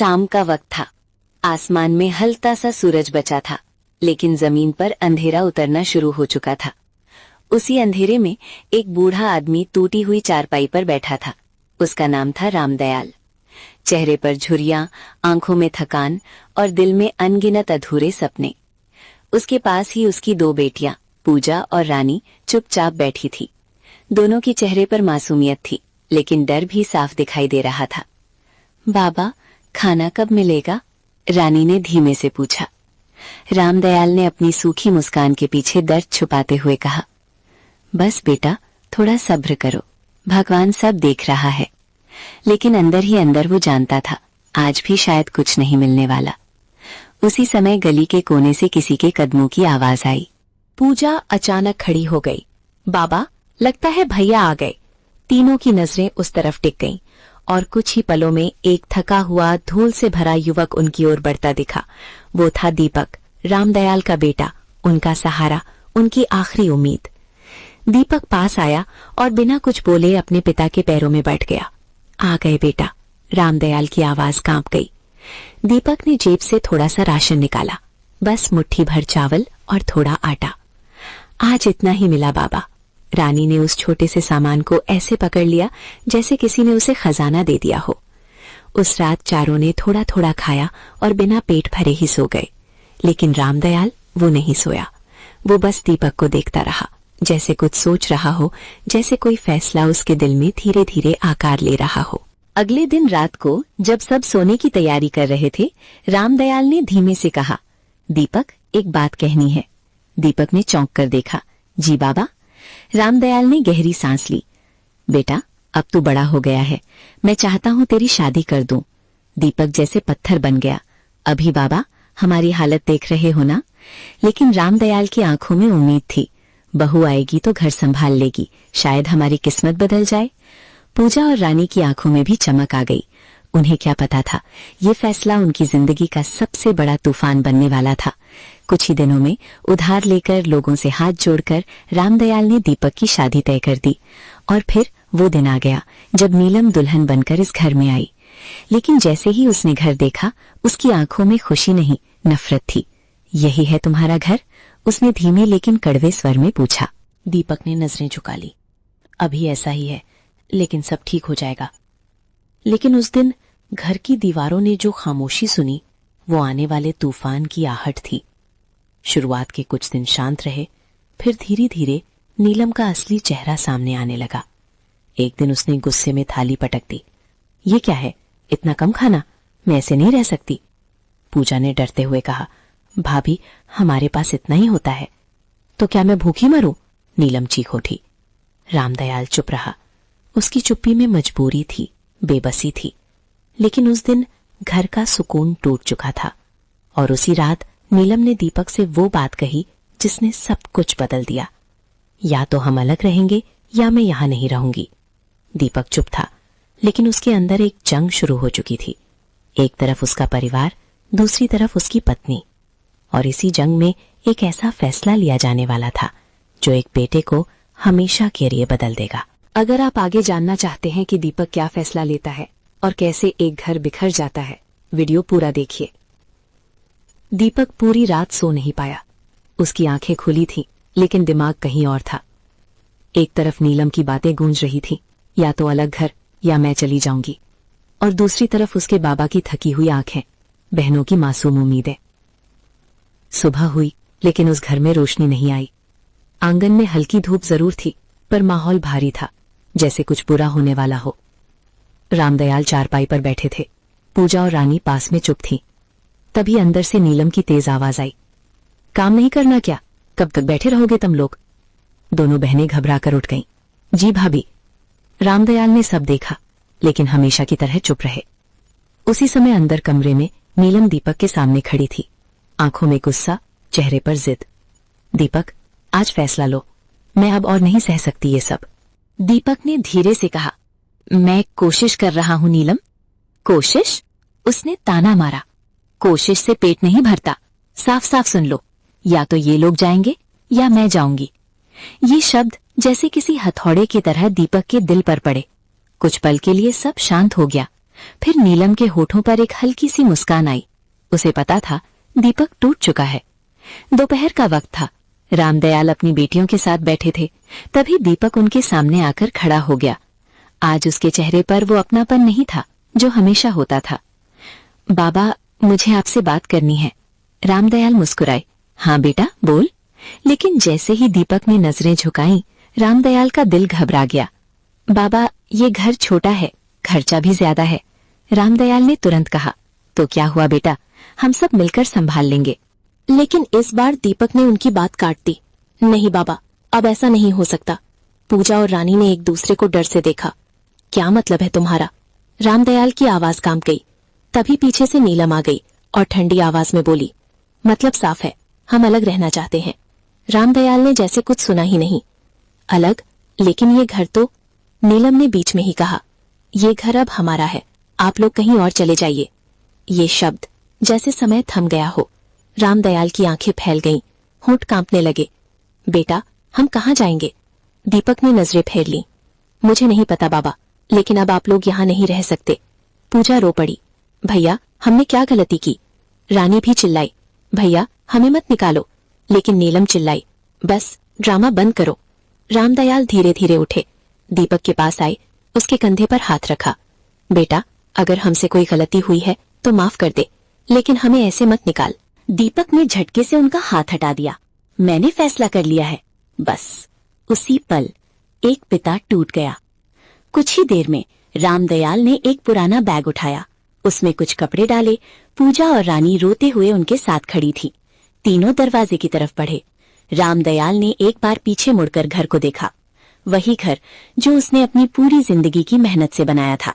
शाम का वक्त था। आसमान में हल्का सा सूरज बचा था, लेकिन जमीन पर अंधेरा उतरना शुरू हो चुका था। उसी अंधेरे में एक बूढ़ा आदमी टूटी हुई चारपाई पर बैठा था। उसका नाम था रामदयाल। चेहरे पर झुर्रियां, आंखों में थकान और दिल में अनगिनत अधूरे सपने। उसके पास ही उसकी दो बेटियां पूजा और रानी चुपचाप बैठी थी। दोनों के चेहरे पर मासूमियत थी, लेकिन डर भी साफ दिखाई दे रहा था। बाबा, खाना कब मिलेगा? रानी ने धीमे से पूछा। रामदयाल ने अपनी सूखी मुस्कान के पीछे दर्द छुपाते हुए कहा, बस बेटा, थोड़ा सब्र करो, भगवान सब देख रहा है। लेकिन अंदर ही अंदर वो जानता था, आज भी शायद कुछ नहीं मिलने वाला। उसी समय गली के कोने से किसी के कदमों की आवाज आई। पूजा अचानक खड़ी हो गई। बाबा, लगता है भैया आ गए। तीनों की नजरें उस तरफ टिक गईं और कुछ ही पलों में एक थका हुआ, धूल से भरा युवक उनकी ओर बढ़ता दिखा। वो था दीपक, रामदयाल का बेटा, उनका सहारा, उनकी आखिरी उम्मीद। दीपक पास आया और बिना कुछ बोले अपने पिता के पैरों में बैठ गया। आ गए बेटा, रामदयाल की आवाज कांप गई। दीपक ने जेब से थोड़ा सा राशन निकाला, बस मुट्ठी भर चावल और थोड़ा आटा। आज इतना ही मिला बाबा। रानी ने उस छोटे से सामान को ऐसे पकड़ लिया जैसे किसी ने उसे खजाना दे दिया हो। उस रात चारों ने थोड़ा थोड़ा खाया और बिना पेट भरे ही सो गए। लेकिन रामदयाल, वो नहीं सोया। वो बस दीपक को देखता रहा, जैसे कुछ सोच रहा हो, जैसे कोई फैसला उसके दिल में धीरे धीरे आकार ले रहा हो। अगले दिन रात को जब सब सोने की तैयारी कर रहे थे, रामदयाल ने धीमे से कहा, दीपक, एक बात कहनी है। दीपक ने चौंक कर देखा। जी बाबा। रामदयाल ने गहरी सांस ली। बेटा, अब तू बड़ा हो गया है, मैं चाहता हूं तेरी शादी कर दूं। दीपक जैसे पत्थर बन गया। अभी बाबा, हमारी हालत देख रहे हो ना? लेकिन रामदयाल की आंखों में उम्मीद थी। बहू आएगी तो घर संभाल लेगी, शायद हमारी किस्मत बदल जाए। पूजा और रानी की आंखों में भी चमक आ गई। उन्हें क्या पता था, ये फैसला उनकी जिंदगी का सबसे बड़ा तूफान बनने वाला था। कुछ ही दिनों में उधार लेकर, लोगों से हाथ जोड़कर रामदयाल ने दीपक की शादी तय कर दी। और फिर वो दिन आ गया जब नीलम दुल्हन बनकर इस घर में आई। लेकिन जैसे ही उसने घर देखा, उसकी आंखों में खुशी नहीं, नफरत थी। यही है तुम्हारा घर? उसने धीमे लेकिन कड़वे स्वर में पूछा। दीपक ने नजरें झुका ली। अभी ऐसा ही है, लेकिन सब ठीक हो जाएगा। लेकिन उस दिन घर की दीवारों ने जो खामोशी सुनी, वो आने वाले तूफान की आहट थी। शुरुआत के कुछ दिन शांत रहे, फिर धीरे धीरे नीलम का असली चेहरा सामने आने लगा। एक दिन उसने गुस्से में थाली पटक दी। ये क्या है, इतना कम खाना? मैं ऐसे नहीं रह सकती। पूजा ने डरते हुए कहा, भाभी, हमारे पास इतना ही होता है। तो क्या मैं भूखी मरूं? नीलम चीख उठी। रामदयाल चुप रहा। उसकी चुप्पी में मजबूरी थी, बेबसी थी। लेकिन उस दिन घर का सुकून टूट चुका था। और उसी रात नीलम ने दीपक से वो बात कही जिसने सब कुछ बदल दिया। या तो हम अलग रहेंगे या मैं यहां नहीं रहूंगी। दीपक चुप था, लेकिन उसके अंदर एक जंग शुरू हो चुकी थी। एक तरफ उसका परिवार, दूसरी तरफ उसकी पत्नी। और इसी जंग में एक ऐसा फैसला लिया जाने वाला था जो एक बेटे को हमेशा के लिए बदल देगा। अगर आप आगे जानना चाहते हैं कि दीपक क्या फैसला लेता है और कैसे एक घर बिखर जाता है, वीडियो पूरा देखिए। दीपक पूरी रात सो नहीं पाया। उसकी आंखें खुली थीं, लेकिन दिमाग कहीं और था। एक तरफ नीलम की बातें गूंज रही थीं, या तो अलग घर या मैं चली जाऊंगी। और दूसरी तरफ उसके बाबा की थकी हुई आंखें, बहनों की मासूम उम्मीदें। सुबह हुई, लेकिन उस घर में रोशनी नहीं आई। आंगन में हल्की धूप जरूर थी, पर माहौल भारी था, जैसे कुछ बुरा होने वाला हो। रामदयाल चारपाई पर बैठे थे। पूजा और रानी पास में चुप थीं। तभी अंदर से नीलम की तेज आवाज आई। काम नहीं करना क्या? कब तक बैठे रहोगे तुम लोग? दोनों बहनें घबरा कर उठ गईं। जी भाभी। रामदयाल ने सब देखा, लेकिन हमेशा की तरह चुप रहे। उसी समय अंदर कमरे में नीलम दीपक के सामने खड़ी थी, आंखों में गुस्सा, चेहरे पर जिद। दीपक, आज फैसला लो, मैं अब और नहीं सह सकती ये सब। दीपक ने धीरे से कहा, मैं कोशिश कर रहा हूं नीलम। कोशिश? उसने ताना मारा। कोशिश से पेट नहीं भरता, साफ साफ सुन लो, या तो ये लोग जाएंगे या मैं जाऊंगी। ये शब्द जैसे किसी हथौड़े की तरह दीपक के दिल पर पड़े। कुछ पल के लिए सब शांत हो गया, फिर नीलम के होठों पर एक हल्की सी मुस्कान आई। उसे पता था दीपक टूट चुका है। दोपहर का वक्त था। रामदयाल अपनी बेटियों के साथ बैठे थे। तभी दीपक उनके सामने आकर खड़ा हो गया। आज उसके चेहरे पर वो अपनापन नहीं था जो हमेशा होता था। बाबा, मुझे आपसे बात करनी है। रामदयाल मुस्कुराए। हाँ बेटा, बोल। लेकिन जैसे ही दीपक ने नजरें झुकाईं, रामदयाल का दिल घबरा गया। बाबा, ये घर छोटा है, खर्चा भी ज्यादा है। रामदयाल ने तुरंत कहा। तो क्या हुआ बेटा, हम सब मिलकर संभाल लेंगे। लेकिन इस बार दीपक ने उनकी बात काट दी। नहीं बाबा, अब ऐसा नहीं हो सकता। पूजा और रानी ने एक दूसरे को डर से देखा। क्या मतलब है तुम्हारा? रामदयाल की आवाज कांप गई। तभी पीछे से नीलम आ गई और ठंडी आवाज में बोली, मतलब साफ है, हम अलग रहना चाहते हैं। रामदयाल ने जैसे कुछ सुना ही नहीं। अलग? लेकिन ये घर तो... नीलम ने बीच में ही कहा, ये घर अब हमारा है, आप लोग कहीं और चले जाइए। ये शब्द जैसे समय थम गया हो। रामदयाल की आंखें फैल गईं, होंठ कांपने लगे। बेटा, हम कहाँ जाएंगे? दीपक ने नजरें फेर लीं। मुझे नहीं पता बाबा, लेकिन अब आप लोग यहाँ नहीं रह सकते। पूजा रो पड़ी। भैया, हमने क्या गलती की? रानी भी चिल्लाई, भैया हमें मत निकालो। लेकिन नीलम चिल्लाई, बस ड्रामा बंद करो। रामदयाल धीरे धीरे उठे, दीपक के पास आए, उसके कंधे पर हाथ रखा। बेटा, अगर हमसे कोई गलती हुई है तो माफ कर दे, लेकिन हमें ऐसे मत निकाल। दीपक ने झटके से उनका हाथ हटा दिया। मैंने फैसला कर लिया है। बस उसी पल एक पिता टूट गया। कुछ ही देर में रामदयाल ने एक पुराना बैग उठाया, उसमें कुछ कपड़े डाले। पूजा और रानी रोते हुए उनके साथ खड़ी थी। तीनों दरवाजे की तरफ बढ़े। रामदयाल ने एक बार पीछे मुड़कर घर को देखा। वही घर जो उसने अपनी पूरी जिंदगी की मेहनत से बनाया था।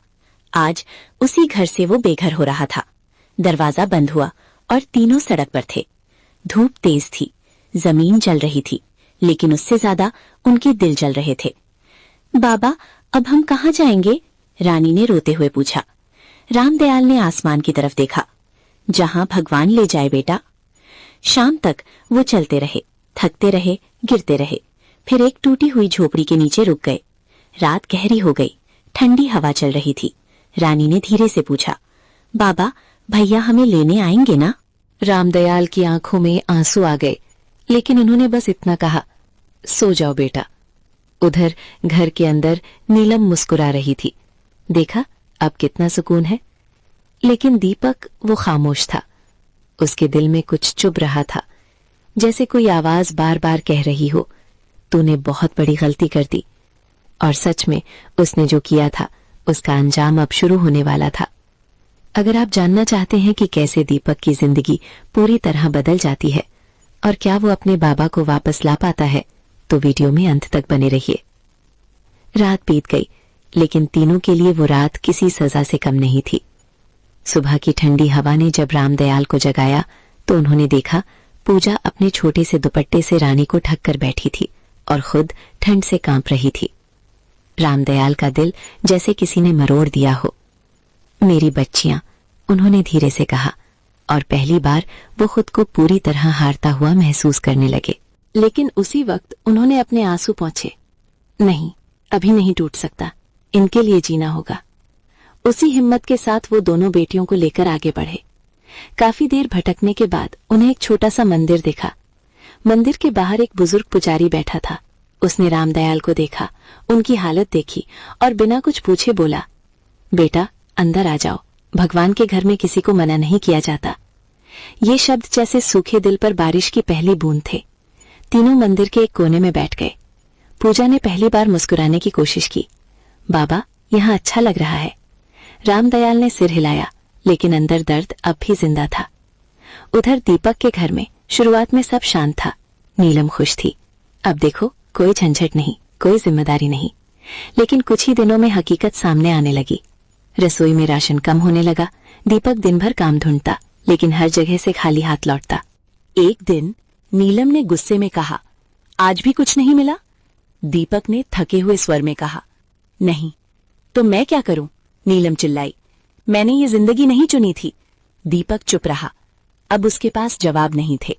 आज उसी घर से वो बेघर हो रहा था। दरवाजा बंद हुआ और तीनों सड़क पर थे। धूप तेज थी, जमीन जल रही थी, लेकिन उससे ज्यादा उनके दिल जल रहे थे। बाबा, अब हम कहाँ जाएंगे? रानी ने रोते हुए पूछा। रामदयाल ने आसमान की तरफ देखा। जहां भगवान ले जाए बेटा। शाम तक वो चलते रहे, थकते रहे, गिरते रहे, फिर एक टूटी हुई झोपड़ी के नीचे रुक गए। रात गहरी हो गई, ठंडी हवा चल रही थी। रानी ने धीरे से पूछा, बाबा, भैया हमें लेने आएंगे ना? रामदयाल की आंखों में आंसू आ गए, लेकिन उन्होंने बस इतना कहा, सो जाओ बेटा। उधर घर के अंदर नीलम मुस्कुरा रही थी। देखा, अब कितना सुकून है। लेकिन दीपक, वो खामोश था। उसके दिल में कुछ चुभ रहा था, जैसे कोई आवाज बार बार कह रही हो, तूने बहुत बड़ी गलती कर दी। और सच में उसने जो किया था उसका अंजाम अब शुरू होने वाला था। अगर आप जानना चाहते हैं कि कैसे दीपक की जिंदगी पूरी तरह बदल जाती है और क्या वो अपने बाबा को वापस ला पाता है, तो वीडियो में अंत तक बने रहिए। रात बीत गई, लेकिन तीनों के लिए वो रात किसी सजा से कम नहीं थी। सुबह की ठंडी हवा ने जब रामदयाल को जगाया तो उन्होंने देखा पूजा अपने छोटे से दुपट्टे से रानी को ढक कर बैठी थी और खुद ठंड से कांप रही थी। रामदयाल का दिल जैसे किसी ने मरोड़ दिया हो। मेरी बच्चियां, उन्होंने धीरे से कहा, और पहली बार वो खुद को पूरी तरह हारता हुआ महसूस करने लगे। लेकिन उसी वक्त उन्होंने अपने आंसू पोंछे। नहीं, अभी नहीं टूट सकता, इनके लिए जीना होगा। उसी हिम्मत के साथ वो दोनों बेटियों को लेकर आगे बढ़े। काफी देर भटकने के बाद उन्हें एक छोटा सा मंदिर दिखा। मंदिर के बाहर एक बुजुर्ग पुजारी बैठा था। उसने रामदयाल को देखा, उनकी हालत देखी और बिना कुछ पूछे बोला, बेटा अंदर आ जाओ, भगवान के घर में किसी को मना नहीं किया जाता। ये शब्द जैसे सूखे दिल पर बारिश की पहली बूंद थे। तीनों मंदिर के एक कोने में बैठ गए। पूजा ने पहली बार मुस्कुराने की कोशिश की। बाबा, यहाँ अच्छा लग रहा है। रामदयाल ने सिर हिलाया, लेकिन अंदर दर्द अब भी जिंदा था। उधर दीपक के घर में शुरुआत में सब शांत था। नीलम खुश थी। अब देखो, कोई झंझट नहीं, कोई जिम्मेदारी नहीं। लेकिन कुछ ही दिनों में हकीकत सामने आने लगी। रसोई में राशन कम होने लगा। दीपक दिन भर काम ढूंढता, लेकिन हर जगह से खाली हाथ लौटता। एक दिन नीलम ने गुस्से में कहा, आज भी कुछ नहीं मिला? दीपक ने थके हुए स्वर में कहा, नहीं। तो मैं क्या करूं? नीलम चिल्लाई, मैंने ये जिंदगी नहीं चुनी थी। दीपक चुप रहा। अब उसके पास जवाब नहीं थे।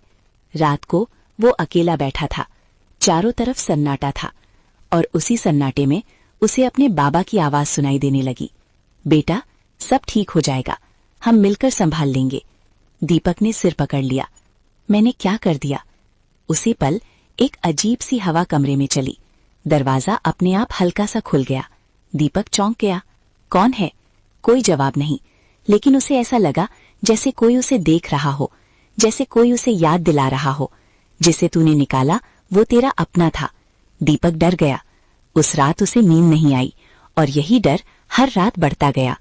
रात को वो अकेला बैठा था। चारों तरफ सन्नाटा था और उसी सन्नाटे में उसे अपने बाबा की आवाज सुनाई देने लगी, बेटा सब ठीक हो जाएगा, हम मिलकर संभाल लेंगे। दीपक ने सिर पकड़ लिया। मैंने क्या कर दिया? उसी पल एक अजीब सी हवा कमरे में चली। दरवाजा अपने आप हल्का सा खुल गया। दीपक चौंक गया। कौन है? कोई जवाब नहीं, लेकिन उसे ऐसा लगा जैसे कोई उसे देख रहा हो, जैसे कोई उसे याद दिला रहा हो, जिसे तूने निकाला वो तेरा अपना था। दीपक डर गया। उस रात उसे नींद नहीं आई और यही डर हर रात बढ़ता गया।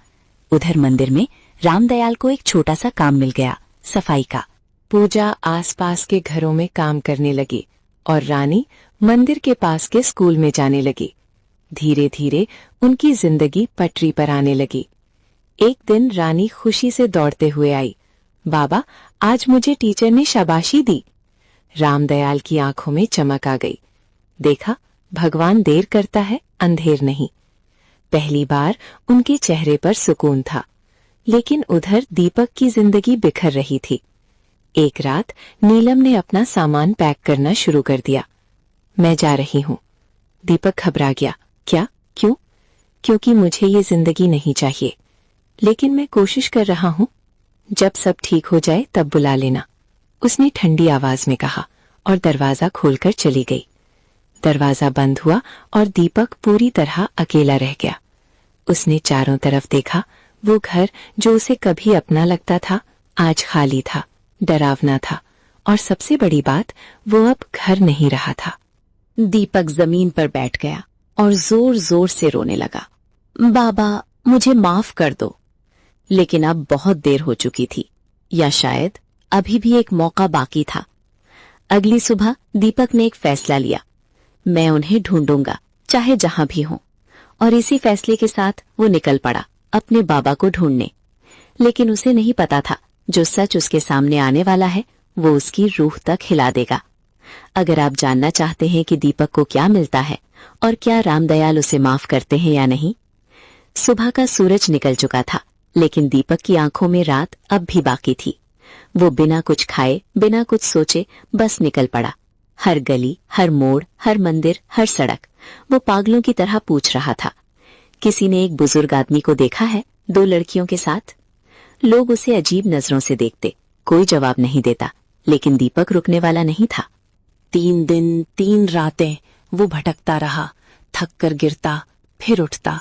उधर मंदिर में रामदयाल को एक छोटा सा काम मिल गया, सफाई का। पूजा आसपास के घरों में काम करने लगी और रानी मंदिर के पास के स्कूल में जाने लगी। धीरे धीरे उनकी जिंदगी पटरी पर आने लगी। एक दिन रानी खुशी से दौड़ते हुए आई। बाबा, आज मुझे टीचर ने शाबाशी दी। रामदयाल की आंखों में चमक आ गई। देखा, भगवान देर करता है, अंधेर नहीं। पहली बार उनके चेहरे पर सुकून था। लेकिन उधर दीपक की जिंदगी बिखर रही थी। एक रात नीलम ने अपना सामान पैक करना शुरू कर दिया। मैं जा रही हूं। दीपक घबरा गया। क्या? क्यों? क्योंकि मुझे ये जिंदगी नहीं चाहिए, लेकिन मैं कोशिश कर रहा हूं। जब सब ठीक हो जाए तब बुला लेना, उसने ठंडी आवाज में कहा और दरवाजा खोलकर चली गई। दरवाजा बंद हुआ और दीपक पूरी तरह अकेला रह गया। उसने चारों तरफ देखा। वो घर जो उसे कभी अपना लगता था, आज खाली था, डरावना था, और सबसे बड़ी बात, वो अब घर नहीं रहा था। दीपक जमीन पर बैठ गया और जोर जोर से रोने लगा। बाबा, मुझे माफ कर दो। लेकिन अब बहुत देर हो चुकी थी, या शायद अभी भी एक मौका बाकी था। अगली सुबह दीपक ने एक फैसला लिया। मैं उन्हें ढूंढूंगा, चाहे जहां भी हों। और इसी फैसले के साथ वो निकल पड़ा अपने बाबा को ढूंढने। लेकिन उसे नहीं पता था, जो सच उसके सामने आने वाला है वो उसकी रूह तक हिला देगा। अगर आप जानना चाहते हैं कि दीपक को क्या मिलता है और क्या रामदयाल उसे माफ करते हैं या नहीं, सुबह का सूरज निकल चुका था, लेकिन दीपक की आंखों में रात अब भी बाकी थी। वो बिना कुछ खाए, बिना कुछ सोचे बस निकल पड़ा। हर गली, हर मोड़, हर मंदिर, हर सड़क वो पागलों की तरह पूछ रहा था, किसी ने एक बुजुर्ग आदमी को देखा है 2 लड़कियों के साथ? लोग उसे अजीब नजरों से देखते, कोई जवाब नहीं देता, लेकिन दीपक रुकने वाला नहीं था। 3 दिन 3 रातें वो भटकता रहा, थक कर गिरता, फिर उठता।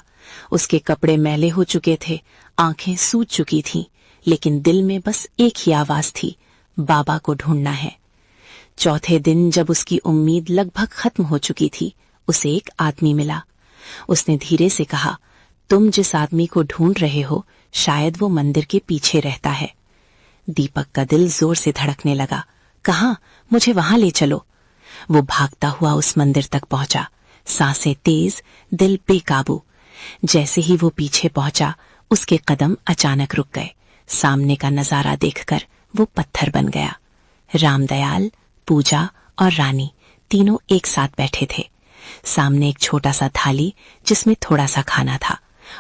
उसके कपड़े मैले हो चुके थे, आंखें सूज चुकी थीं, लेकिन दिल में बस एक ही आवाज थी, बाबा को ढूंढना है। चौथे दिन जब उसकी उम्मीद लगभग खत्म हो चुकी थी, उसे एक आदमी मिला। उसने धीरे से कहा, तुम जिस आदमी को ढूंढ रहे हो, शायद वो मंदिर के पीछे रहता है। दीपक का दिल जोर से धड़कने लगा। कहाँ? मुझे वहां ले चलो। वो भागता हुआ उस मंदिर तक पहुंचा, सांसें तेज, दिल बेकाबू। जैसे ही वो पीछे पहुंचा, उसके कदम अचानक रुक गए। सामने का नजारा देखकर वो पत्थर बन गया। रामदयाल, पूजा और रानी तीनों एक साथ बैठे थे। सामने एक छोटा सा थाली जिसमें थोड़ा सा खाना था,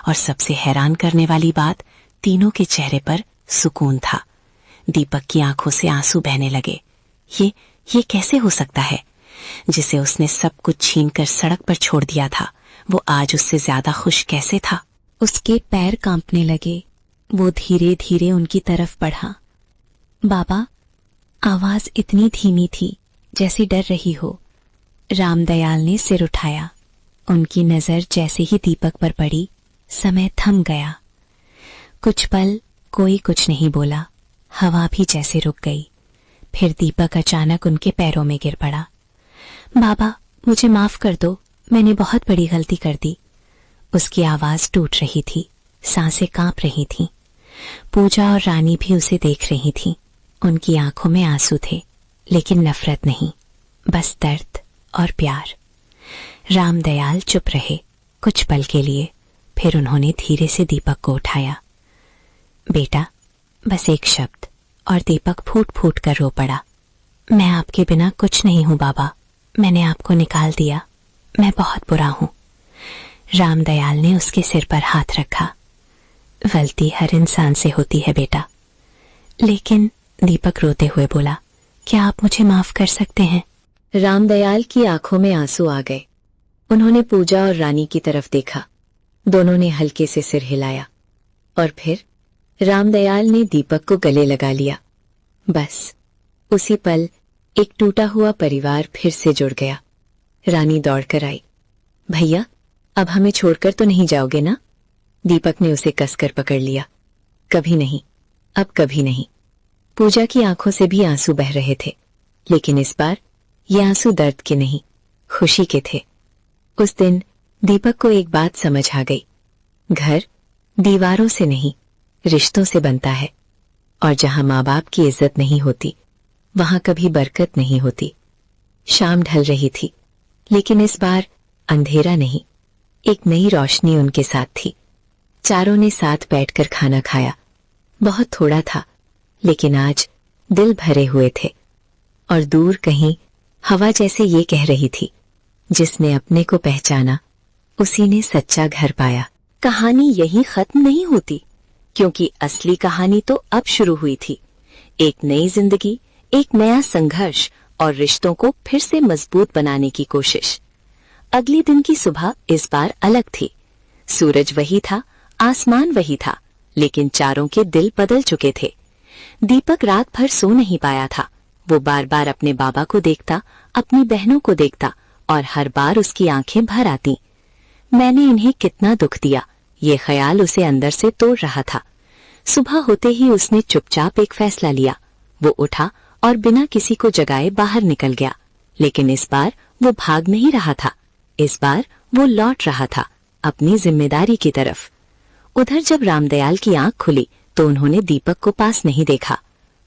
और सबसे हैरान करने वाली बात, तीनों के चेहरे पर सुकून था। दीपक की आंखों से आंसू बहने लगे। ये कैसे हो सकता है? जिसे उसने सब कुछ छीनकर सड़क पर छोड़ दिया था, वो आज उससे ज्यादा खुश कैसे था? उसके पैर कांपने लगे। वो धीरे धीरे उनकी तरफ बढ़ा। बाबा, आवाज इतनी धीमी थी जैसे डर रही हो। रामदयाल ने सिर उठाया। उनकी नजर जैसे ही दीपक पर पड़ी, समय थम गया। कुछ पल कोई कुछ नहीं बोला, हवा भी जैसे रुक गई। फिर दीपक अचानक उनके पैरों में गिर पड़ा। बाबा, मुझे माफ कर दो, मैंने बहुत बड़ी गलती कर दी। उसकी आवाज टूट रही थी, सांसें कांप रही थीं। पूजा और रानी भी उसे देख रही थीं। उनकी आंखों में आंसू थे, लेकिन नफरत नहीं, बस दर्द और प्यार। रामदयाल चुप रहे कुछ पल के लिए, फिर उन्होंने धीरे से दीपक को उठाया। बेटा, बस एक शब्द, और दीपक फूट फूट कर रो पड़ा। मैं आपके बिना कुछ नहीं हूं बाबा, मैंने आपको निकाल दिया, मैं बहुत बुरा हूं। रामदयाल ने उसके सिर पर हाथ रखा। गलती हर इंसान से होती है बेटा। लेकिन दीपक रोते हुए बोला, क्या आप मुझे माफ कर सकते हैं? रामदयाल की आंखों में आंसू आ गए। उन्होंने पूजा और रानी की तरफ देखा। दोनों ने हल्के से सिर हिलाया और फिर रामदयाल ने दीपक को गले लगा लिया। बस उसी पल एक टूटा हुआ परिवार फिर से जुड़ गया। रानी दौड़कर आई। भैया, अब हमें छोड़कर तो नहीं जाओगे ना? दीपक ने उसे कसकर पकड़ लिया। कभी नहीं, अब कभी नहीं। पूजा की आंखों से भी आंसू बह रहे थे, लेकिन इस बार ये आंसू दर्द के नहीं, खुशी के थे। उस दिन दीपक को एक बात समझ आ गई। घर दीवारों से नहीं, रिश्तों से बनता है, और जहां माँ बाप की इज्जत नहीं होती, वहां कभी बरकत नहीं होती। शाम ढल रही थी, लेकिन इस बार अंधेरा नहीं, एक नई रोशनी उनके साथ थी। चारों ने साथ बैठकर खाना खाया। बहुत थोड़ा था, लेकिन आज दिल भरे हुए थे। और दूर कहीं हवा जैसे ये कह रही थी, जिसने अपने को पहचाना उसी ने सच्चा घर पाया। कहानी यहीं खत्म नहीं होती, क्योंकि असली कहानी तो अब शुरू हुई थी। एक नई जिंदगी, एक नया संघर्ष और रिश्तों को फिर से मजबूत बनाने की कोशिश। अगले दिन की सुबह इस बार अलग थी। सूरज वही था, आसमान वही था, लेकिन चारों के दिल बदल चुके थे। दीपक रात भर सो नहीं पाया था। वो बार बार अपने बाबा को देखता, अपनी बहनों को देखता, और हर बार उसकी आंखें भर आती। मैंने इन्हें कितना दुख दिया, ये ख्याल उसे अंदर से तोड़ रहा था। सुबह होते ही उसने चुपचाप एक फैसला लिया। वो उठा और बिना किसी को जगाए बाहर निकल गया। लेकिन इस बार वो भाग नहीं रहा था, इस बार वो लौट रहा था अपनी जिम्मेदारी की तरफ। उधर जब रामदयाल की आंख खुली तो उन्होंने दीपक को पास नहीं देखा।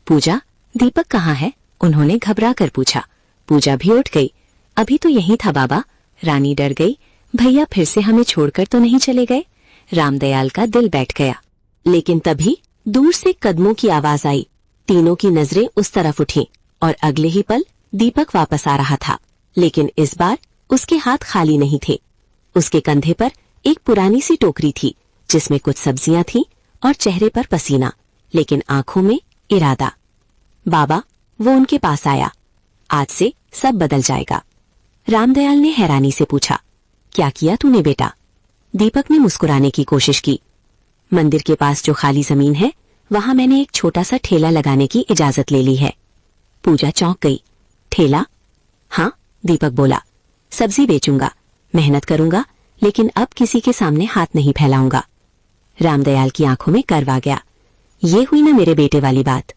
पूजा, दीपक कहाँ है? उन्होंने घबरा कर पूछा। पूजा भी उठ गई। अभी तो यही था बाबा। रानी डर गई। भैया फिर से हमें छोड़कर तो नहीं चले गए? रामदयाल का दिल बैठ गया। लेकिन तभी दूर से कदमों की आवाज आई। तीनों की नजरें उस तरफ उठी और अगले ही पल दीपक वापस आ रहा था। लेकिन इस बार उसके हाथ खाली नहीं थे। उसके कंधे पर एक पुरानी सी टोकरी थी, जिसमें कुछ सब्जियां थीं और चेहरे पर पसीना, लेकिन आंखों में इरादा। बाबा, वो उनके पास आया। आज से सब बदल जाएगा। रामदयाल ने हैरानी से पूछा, क्या किया तूने बेटा? दीपक ने मुस्कुराने की कोशिश की। मंदिर के पास जो खाली जमीन है, वहां मैंने एक छोटा सा ठेला लगाने की इजाजत ले ली है। पूजा चौंक गई। ठेला? हाँ, दीपक बोला। सब्जी बेचूंगा, मेहनत करूंगा, लेकिन अब किसी के सामने हाथ नहीं फैलाऊंगा। रामदयाल की आंखों में कर्व आ गया। ये हुई ना मेरे बेटे वाली बात।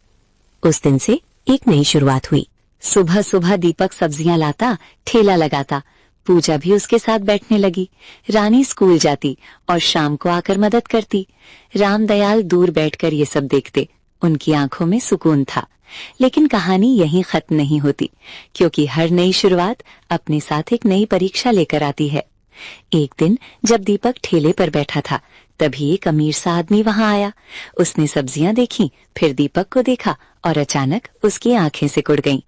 उस दिन से एक नई शुरुआत हुई। सुबह सुबह दीपक सब्जियां लाता, ठेला लगाता। पूजा भी उसके साथ बैठने लगी। रानी स्कूल जाती और शाम को आकर मदद करती। रामदयाल दूर बैठकर ये सब देखते। उनकी आंखों में सुकून था। लेकिन कहानी यहीं खत्म नहीं होती, क्योंकि हर नई शुरुआत अपने साथ एक नई परीक्षा लेकर आती है। एक दिन जब दीपक ठेले पर बैठा था, तभी एक अमीर सा आदमी वहां आया। उसने सब्जियां देखी, फिर दीपक को देखा और अचानक उसकी आंखें सिकुड़ गईं।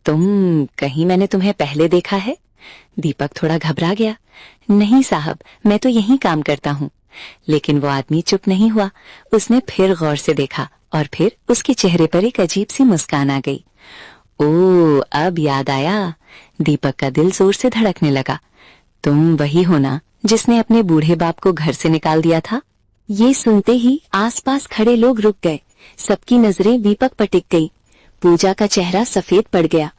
तुम, कहीं मैंने तुम्हें पहले देखा है? दीपक थोड़ा घबरा गया। नहीं साहब, मैं तो यहीं काम करता हूँ। लेकिन वो आदमी चुप नहीं हुआ। उसने फिर गौर से देखा और फिर उसके चेहरे पर एक अजीब सी मुस्कान आ गई। ओ, अब याद आया। दीपक का दिल जोर से धड़कने लगा। तुम वही हो ना जिसने अपने बूढ़े बाप को घर से निकाल दिया था? ये सुनते ही आसपास खड़े लोग रुक गए। सबकी नजरें दीपक पर टिक गई। पूजा का चेहरा सफेद पड़ गया।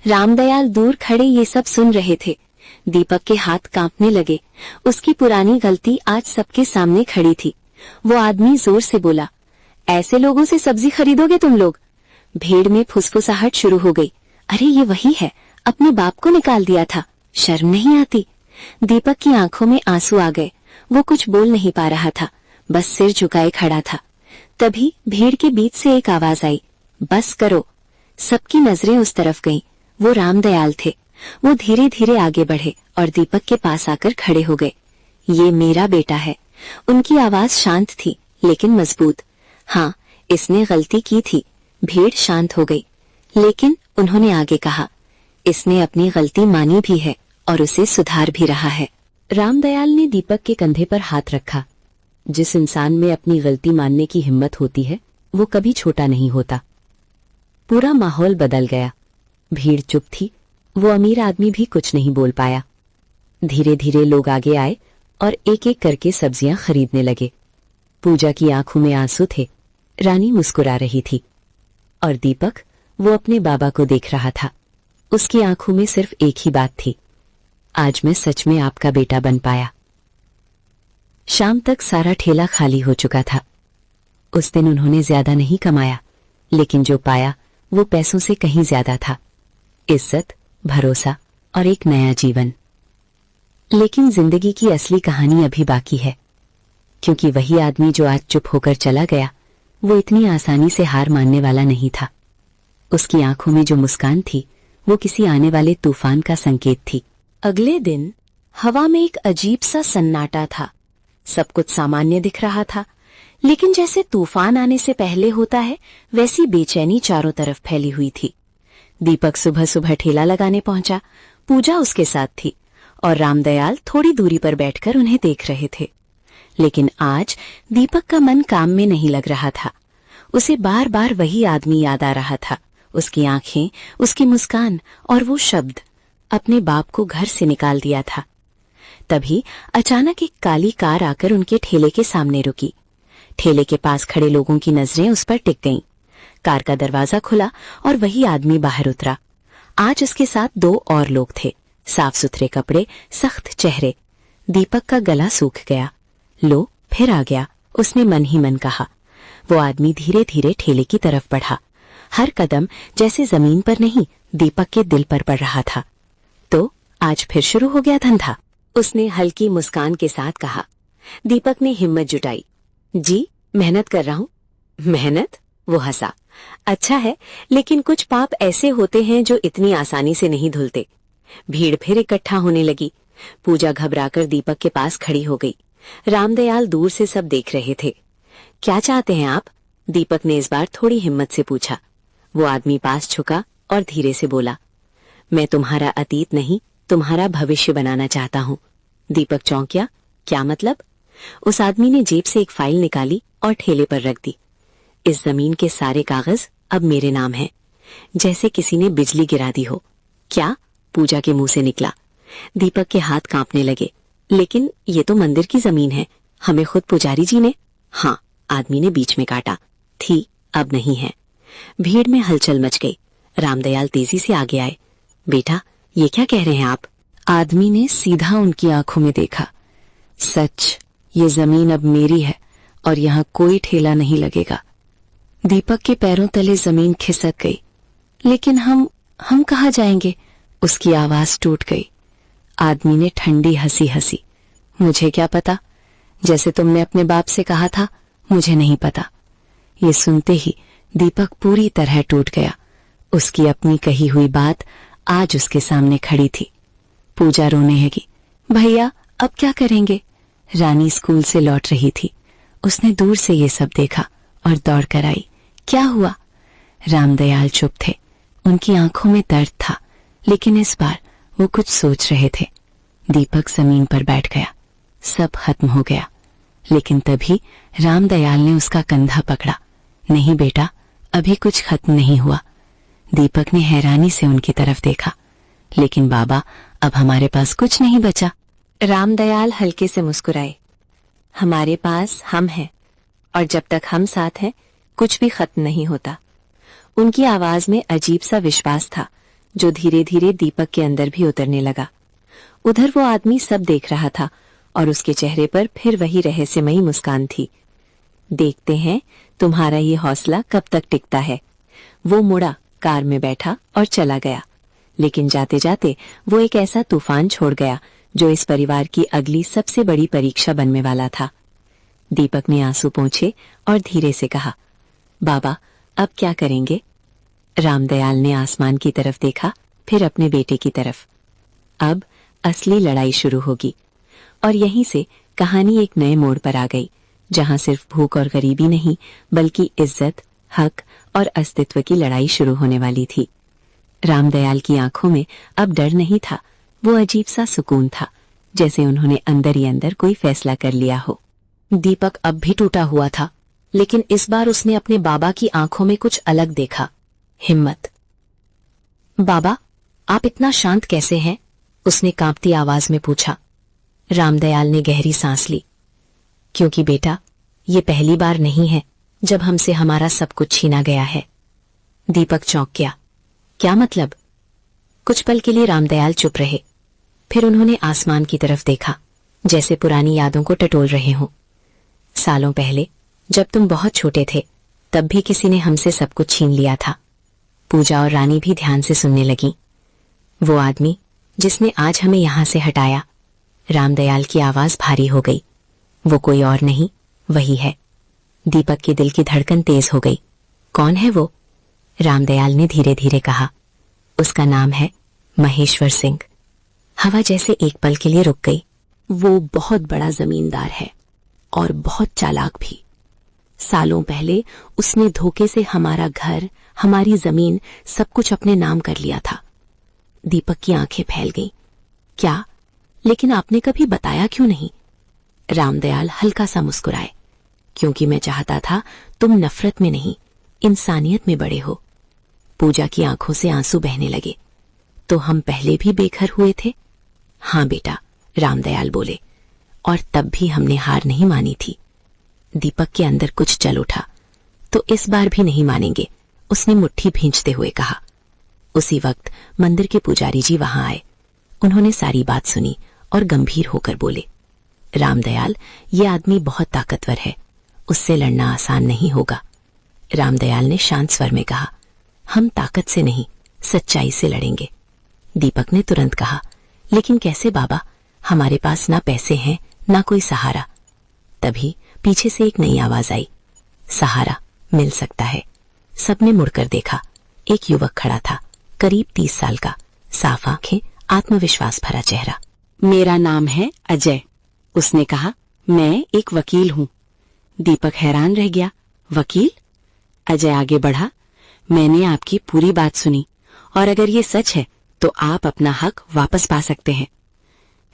रामदयाल दूर खड़े ये सब सुन रहे थे। दीपक के हाथ कांपने लगे। उसकी पुरानी गलती आज सबके सामने खड़ी थी। वो आदमी जोर से बोला, ऐसे लोगों से सब्जी खरीदोगे तुम लोग? भीड़ में फुसफुसाहट शुरू हो गई। अरे ये वही है, अपने बाप को निकाल दिया था, शर्म नहीं आती? दीपक की आंखों में आंसू आ गए। वो कुछ बोल नहीं पा रहा था, बस सिर झुकाए खड़ा था। तभी भीड़ के बीच से एक आवाज आई, बस करो। सबकी नजरें उस तरफ गईं। वो रामदयाल थे। वो धीरे धीरे आगे बढ़े और दीपक के पास आकर खड़े हो गए। ये मेरा बेटा है। उनकी आवाज शांत थी, लेकिन मजबूत। हाँ, इसने गलती की थी। भीड़ शांत हो गई, लेकिन उन्होंने आगे कहा, इसने अपनी गलती मानी भी है और उसे सुधार भी रहा है। रामदयाल ने दीपक के कंधे पर हाथ रखा। जिस इंसान में अपनी गलती मानने की हिम्मत होती है, वो कभी छोटा नहीं होता। पूरा माहौल बदल गया। भीड़ चुप थी। वो अमीर आदमी भी कुछ नहीं बोल पाया। धीरे धीरे लोग आगे आए और एक एक करके सब्जियां खरीदने लगे। पूजा की आंखों में आंसू थे। रानी मुस्कुरा रही थी और दीपक वो अपने बाबा को देख रहा था। उसकी आंखों में सिर्फ एक ही बात थी, आज मैं सच में आपका बेटा बन पाया। शाम तक सारा ठेला खाली हो चुका था। उस दिन उन्होंने ज्यादा नहीं कमाया, लेकिन जो पाया वो पैसों से कहीं ज्यादा था, इज्जत, भरोसा और एक नया जीवन। लेकिन जिंदगी की असली कहानी अभी बाकी है, क्योंकि वही आदमी जो आज चुप होकर चला गया, वो इतनी आसानी से हार मानने वाला नहीं था। उसकी आंखों में जो मुस्कान थी वो किसी आने वाले तूफान का संकेत थी। अगले दिन हवा में एक अजीब सा सन्नाटा था। सब कुछ सामान्य दिख रहा था, लेकिन जैसे तूफान आने से पहले होता है, वैसी बेचैनी चारों तरफ फैली हुई थी। दीपक सुबह सुबह ठेला लगाने पहुंचा। पूजा उसके साथ थी और रामदयाल थोड़ी दूरी पर बैठकर उन्हें देख रहे थे। लेकिन आज दीपक का मन काम में नहीं लग रहा था। उसे बार बार वही आदमी याद आ रहा था, उसकी आंखें, उसकी मुस्कान और वो शब्द, अपने बाप को घर से निकाल दिया था। तभी अचानक एक काली कार आकर उनके ठेले के सामने रुकी। ठेले के पास खड़े लोगों की नजरें उस पर टिक गईं। कार का दरवाजा खुला और वही आदमी बाहर उतरा। आज उसके साथ 2 और लोग थे, साफ सुथरे कपड़े, सख्त चेहरे। दीपक का गला सूख गया। लो, फिर आ गया, उसने मन ही मन कहा। वो आदमी धीरे धीरे ठेले की तरफ बढ़ा। हर कदम जैसे जमीन पर नहीं, दीपक के दिल पर पड़ रहा था। तो आज फिर शुरू हो गया धंधा, उसने हल्की मुस्कान के साथ कहा। दीपक ने हिम्मत जुटाई। जी, मेहनत कर रहा हूं। मेहनत? वो हंसा। अच्छा है, लेकिन कुछ पाप ऐसे होते हैं जो इतनी आसानी से नहीं धुलते। भीड़ फिर इकट्ठा होने लगी। पूजा घबराकर दीपक के पास खड़ी हो गई। रामदयाल दूर से सब देख रहे थे। क्या चाहते हैं आप? दीपक ने इस बार थोड़ी हिम्मत से पूछा। वो आदमी पास झुका और धीरे से बोला, मैं तुम्हारा अतीत नहीं, तुम्हारा भविष्य बनाना चाहता हूँ। दीपक चौंकिया। क्या मतलब? उस आदमी ने जेब से एक फाइल निकाली और ठेले पर रख दी। इस जमीन के सारे कागज अब मेरे नाम हैं, जैसे किसी ने बिजली गिरा दी हो। क्या? पूजा के मुंह से निकला। दीपक के हाथ कांपने लगे। लेकिन ये तो मंदिर की जमीन है, हमें खुद पुजारी जी ने। हाँ, आदमी ने बीच में काटा। थी, अब नहीं है। भीड़ में हलचल मच गई। रामदयाल तेजी से आगे आए। बेटा, ये क्या कह रहे हैं आप? आदमी ने सीधा उनकी आंखों में देखा। सच, ये जमीन अब मेरी है और यहाँ कोई ठेला नहीं लगेगा। दीपक के पैरों तले जमीन खिसक गई। लेकिन हम कहाँ जाएंगे? उसकी आवाज टूट गई। आदमी ने ठंडी हंसी हंसी। मुझे क्या पता, जैसे तुमने अपने बाप से कहा था, मुझे नहीं पता। ये सुनते ही दीपक पूरी तरह टूट गया। उसकी अपनी कही हुई बात आज उसके सामने खड़ी थी। पूजा रोने लगी। भैया, अब क्या करेंगे? रानी स्कूल से लौट रही थी। उसने दूर से ये सब देखा और दौड़ कर आई। क्या हुआ? रामदयाल चुप थे। उनकी आंखों में दर्द था, लेकिन इस बार वो कुछ सोच रहे थे। दीपक जमीन पर बैठ गया। सब खत्म हो गया। लेकिन तभी रामदयाल ने उसका कंधा पकड़ा। नहीं बेटा, अभी कुछ खत्म नहीं हुआ। दीपक ने हैरानी से उनकी तरफ देखा। लेकिन बाबा, अब हमारे पास कुछ नहीं बचा। रामदयाल हल्के से मुस्कुराए। हमारे पास हम हैं, और जब तक हम साथ हैं, कुछ भी खत्म नहीं होता। उनकी आवाज में अजीब सा विश्वास था, जो धीरे धीरे दीपक के अंदर भी उतरने लगा। उधर वो आदमी सब देख रहा था और उसके चेहरे पर फिर वही रहस्यमयी मुस्कान थी। देखते हैं तुम्हारा ये हौसला कब तक टिकता है। वो मुड़ा, कार में बैठा और चला गया। लेकिन जाते जाते वो एक ऐसा तूफान छोड़ गया जो इस परिवार की अगली सबसे बड़ी परीक्षा बनने वाला था। दीपक ने आंसू पोंछे और धीरे से कहा, बाबा, अब क्या करेंगे? रामदयाल ने आसमान की तरफ देखा, फिर अपने बेटे की तरफ। अब असली लड़ाई शुरू होगी। और यहीं से कहानी एक नए मोड़ पर आ गई, जहां सिर्फ भूख और गरीबी नहीं, बल्कि इज्जत, हक और अस्तित्व की लड़ाई शुरू होने वाली थी। रामदयाल की आंखों में अब डर नहीं था, वो अजीब सा सुकून था, जैसे उन्होंने अंदर ही अंदर कोई फैसला कर लिया हो। दीपक अब भी टूटा हुआ था, लेकिन इस बार उसने अपने बाबा की आंखों में कुछ अलग देखा, हिम्मत। बाबा, आप इतना शांत कैसे हैं? उसने कांपती आवाज में पूछा। रामदयाल ने गहरी सांस ली। क्योंकि बेटा, ये पहली बार नहीं है जब हमसे हमारा सब कुछ छीना गया है। दीपक चौंक गया। क्या मतलब? कुछ पल के लिए रामदयाल चुप रहे। फिर उन्होंने आसमान की तरफ देखा, जैसे पुरानी यादों को टटोल रहे हों। सालों पहले जब तुम बहुत छोटे थे, तब भी किसी ने हमसे सब कुछ छीन लिया था। पूजा और रानी भी ध्यान से सुनने लगी। वो आदमी जिसने आज हमें यहां से हटाया। रामदयाल की आवाज भारी हो गई। वो कोई और नहीं, वही है। दीपक के दिल की धड़कन तेज हो गई। कौन है वो? रामदयाल ने धीरे धीरे कहा। उसका नाम है महेश्वर सिंह। हवा जैसे एक पल के लिए रुक गई। वो बहुत बड़ा जमींदार है और बहुत चालाक भी। सालों पहले उसने धोखे से हमारा घर, हमारी जमीन, सब कुछ अपने नाम कर लिया था। दीपक की आंखें फैल गईं। क्या? लेकिन आपने कभी बताया क्यों नहीं? रामदयाल हल्का सा मुस्कुराए। क्योंकि मैं चाहता था तुम नफरत में नहीं, इंसानियत में बड़े हो। पूजा की आंखों से आंसू बहने लगे। तो हम पहले भी बेघर हुए थे? हाँ बेटा, रामदयाल बोले, और तब भी हमने हार नहीं मानी थी। दीपक के अंदर कुछ चल उठा। तो इस बार भी नहीं मानेंगे, उसने मुट्ठी भींचते हुए कहा। उसी वक्त मंदिर के पुजारी जी वहां आए। उन्होंने सारी बात सुनी और गंभीर होकर बोले, रामदयाल, ये आदमी बहुत ताकतवर है, उससे लड़ना आसान नहीं होगा। रामदयाल ने शांत स्वर में कहा, हम ताकत से नहीं, सच्चाई से लड़ेंगे। दीपक ने तुरंत कहा, लेकिन कैसे बाबा? हमारे पास ना पैसे हैं, ना कोई सहारा। तभी पीछे से एक नई आवाज आई, सहारा मिल सकता है। सबने मुड़कर देखा। एक युवक खड़ा था, करीब 30 साल का, साफ आंखें, आत्मविश्वास भरा चेहरा। मेरा नाम है अजय, उसने कहा। मैं एक वकील हूं। दीपक हैरान रह गया। वकील? अजय आगे बढ़ा। मैंने आपकी पूरी बात सुनी, और अगर ये सच है तो आप अपना हक वापस पा सकते हैं।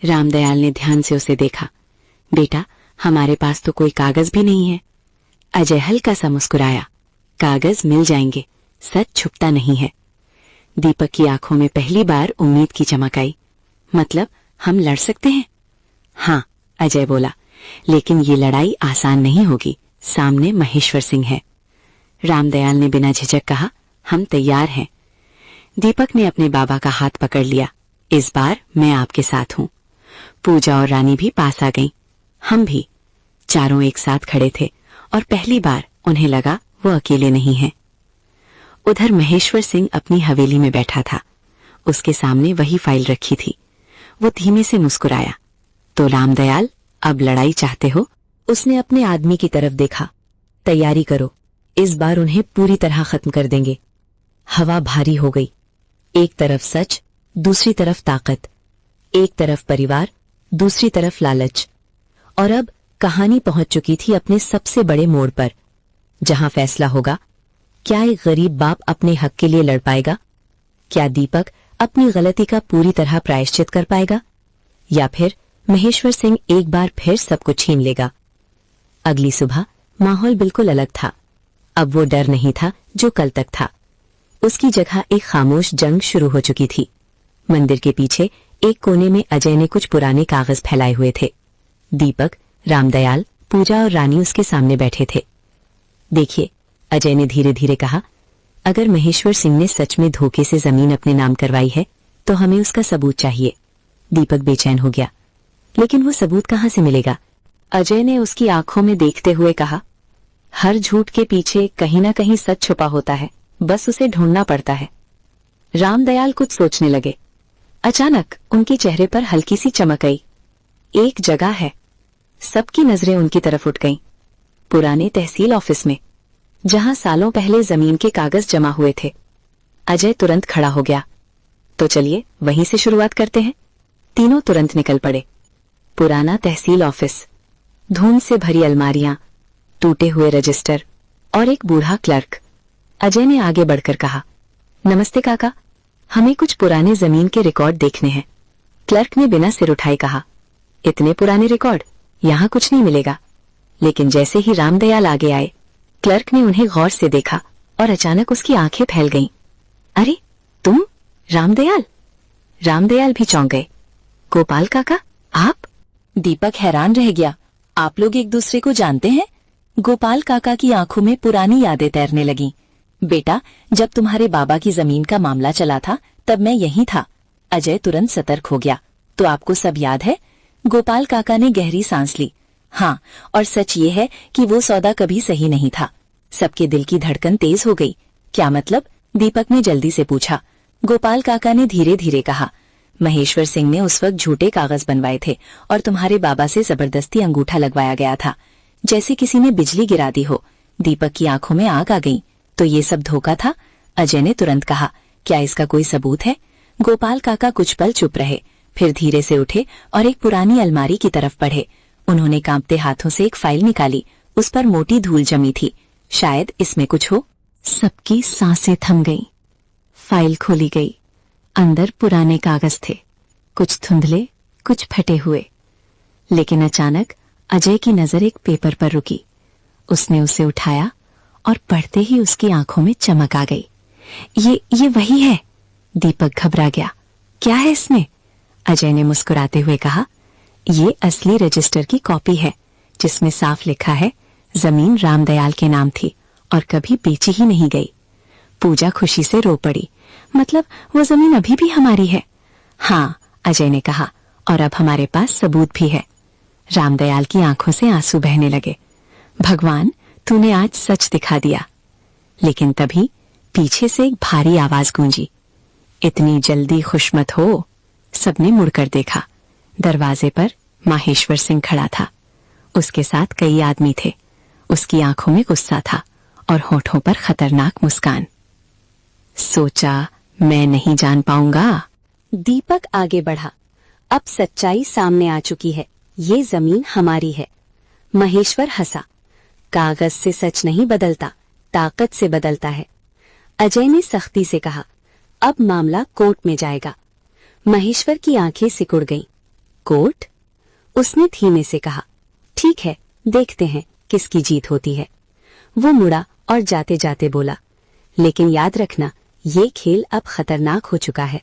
रामदयाल ने ध्यान से उसे देखा। बेटा, हमारे पास तो कोई कागज भी नहीं है। अजय हल्का सा मुस्कुराया। कागज मिल जाएंगे, सच छुपता नहीं है। दीपक की आंखों में पहली बार उम्मीद की चमक आई। मतलब हम लड़ सकते हैं? हाँ, अजय बोला, लेकिन ये लड़ाई आसान नहीं होगी। सामने महेश्वर सिंह है। रामदयाल ने बिना झिझक कहा, हम तैयार हैं। दीपक ने अपने बाबा का हाथ पकड़ लिया। इस बार मैं आपके साथ हूं। पूजा और रानी भी पास आ गईं। हम भी। चारों एक साथ खड़े थे और पहली बार उन्हें लगा वो अकेले नहीं हैं। उधर महेश्वर सिंह अपनी हवेली में बैठा था। उसके सामने वही फाइल रखी थी। वो धीमे से मुस्कुराया। तो रामदयाल, अब लड़ाई चाहते हो? उसने अपने आदमी की तरफ देखा। तैयारी करो, इस बार उन्हें पूरी तरह खत्म कर देंगे। हवा भारी हो गई। एक तरफ सच, दूसरी तरफ ताकत। एक तरफ परिवार, दूसरी तरफ लालच। और अब कहानी पहुंच चुकी थी अपने सबसे बड़े मोड़ पर, जहां फैसला होगा, क्या एक गरीब बाप अपने हक के लिए लड़ पाएगा? क्या दीपक अपनी गलती का पूरी तरह प्रायश्चित कर पाएगा? या फिर महेश्वर सिंह एक बार फिर सब कुछ छीन लेगा? अगली सुबह माहौल बिल्कुल अलग था। अब वो डर नहीं था जो कल तक था। उसकी जगह एक खामोश जंग शुरू हो चुकी थी। मंदिर के पीछे एक कोने में अजय ने कुछ पुराने कागज फैलाए हुए थे। दीपक, रामदयाल, पूजा और रानी उसके सामने बैठे थे। देखिए, अजय ने धीरे धीरे कहा, अगर महेश्वर सिंह ने सच में धोखे से जमीन अपने नाम करवाई है तो हमें उसका सबूत चाहिए। दीपक बेचैन हो गया। लेकिन वो सबूत कहां से मिलेगा? अजय ने उसकी आंखों में देखते हुए कहा, हर झूठ के पीछे कहीं ना कहीं सच छुपा होता है, बस उसे ढूंढना पड़ता है। रामदयाल कुछ सोचने लगे। अचानक उनके चेहरे पर हल्की सी चमक आई। एक जगह है। सबकी नजरें उनकी तरफ उठ गईं। पुराने तहसील ऑफिस में, जहां सालों पहले जमीन के कागज जमा हुए थे। अजय तुरंत खड़ा हो गया। तो चलिए वहीं से शुरुआत करते हैं। तीनों तुरंत निकल पड़े। पुराना तहसील ऑफिस, धूल से भरी अलमारियां, टूटे हुए रजिस्टर और एक बूढ़ा क्लर्क। अजय ने आगे बढ़कर कहा, नमस्ते काका, हमें कुछ पुराने जमीन के रिकॉर्ड देखने हैं। क्लर्क ने बिना सिर उठाए कहा, इतने पुराने रिकॉर्ड? यहां कुछ नहीं मिलेगा। लेकिन जैसे ही रामदयाल आगे आए, क्लर्क ने उन्हें गौर से देखा और अचानक उसकी आंखें फैल गईं। अरे तुम रामदयाल? रामदयाल भी चौंक गए। गोपाल काका, आप? दीपक हैरान रह गया। आप लोग एक दूसरे को जानते हैं? गोपाल काका की आंखों में पुरानी यादें तैरने लगीं। बेटा, जब तुम्हारे बाबा की जमीन का मामला चला था तब मैं यहीं था। अजय तुरंत सतर्क हो गया। तो आपको सब याद है? गोपाल काका ने गहरी सांस ली। हाँ, और सच ये है कि वो सौदा कभी सही नहीं था। सबके दिल की धड़कन तेज हो गई। क्या मतलब? दीपक ने जल्दी से पूछा। गोपाल काका ने धीरे धीरे कहा, महेश्वर सिंह ने उस वक्त झूठे कागज बनवाए थे और तुम्हारे बाबा से जबरदस्ती अंगूठा लगवाया गया था, जैसे किसी ने बिजली गिरा दी हो। दीपक की आंखों में आग आ गई। तो ये सब धोखा था? अजय ने तुरंत कहा। क्या इसका कोई सबूत है? गोपाल काका कुछ पल चुप रहे, फिर धीरे से उठे और एक पुरानी अलमारी की तरफ बढ़े। उन्होंने कांपते हाथों से एक फाइल निकाली। उस पर मोटी धूल जमी थी। शायद इसमें कुछ हो। सबकी सांसें थम गईं। फाइल खोली गई। अंदर पुराने कागज थे, कुछ धुंधले, कुछ फटे हुए। लेकिन अचानक अजय की नजर एक पेपर पर रुकी। उसने उसे उठाया और पढ़ते ही उसकी आंखों में चमक आ गई। ये वही है। दीपक घबरा गया। क्या है इसमें? अजय ने मुस्कुराते हुए कहा, ये असली रजिस्टर की कॉपी है, जिसमें साफ लिखा है जमीन रामदयाल के नाम थी और कभी बेची ही नहीं गई। पूजा खुशी से रो पड़ी। मतलब वो जमीन अभी भी हमारी है? हाँ, अजय ने कहा, और अब हमारे पास सबूत भी है। रामदयाल की आंखों से आंसू बहने लगे। भगवान, तूने आज सच दिखा दिया। लेकिन तभी पीछे से एक भारी आवाज गूंजी। इतनी जल्दी खुश मत हो। सबने मुड़कर देखा। दरवाजे पर माहेश्वर सिंह खड़ा था। उसके साथ कई आदमी थे। उसकी आंखों में गुस्सा था और होठों पर खतरनाक मुस्कान। सोचा मैं नहीं जान पाऊंगा। दीपक आगे बढ़ा। अब सच्चाई सामने आ चुकी है। ये जमीन हमारी है। महेश्वर हंसा। कागज से सच नहीं बदलता, ताकत से बदलता है। अजय ने सख्ती से कहा, अब मामला कोर्ट में जाएगा। महेश्वर की आंखें सिकुड़ गईं। कोर्ट? उसने धीमे से कहा, ठीक है, देखते हैं किसकी जीत होती है। वो मुड़ा और जाते जाते बोला, लेकिन याद रखना, ये खेल अब खतरनाक हो चुका है।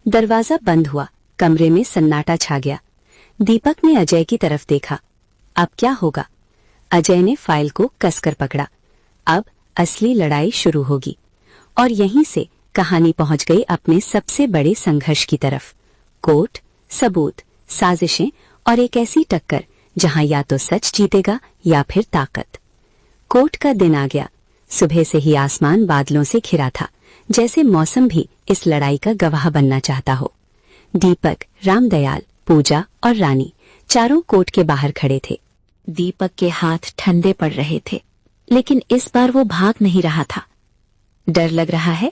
दरवाजा बंद हुआ। कमरे में सन्नाटा छा गया। दीपक ने अजय की तरफ देखा। अब क्या होगा? अजय ने फाइल को कसकर पकड़ा। अब असली लड़ाई शुरू होगी। और यहीं से कहानी पहुंच गई अपने सबसे बड़े संघर्ष की तरफ। कोर्ट, सबूत, साजिशें और एक ऐसी टक्कर जहां या तो सच जीतेगा या फिर ताकत। कोर्ट का दिन आ गया। सुबह से ही आसमान बादलों से घिरा था, जैसे मौसम भी इस लड़ाई का गवाह बनना चाहता हो। दीपक, रामदयाल, पूजा और रानी चारों कोर्ट के बाहर खड़े थे। दीपक के हाथ ठंडे पड़ रहे थे, लेकिन इस बार वो भाग नहीं रहा था। डर लग रहा है?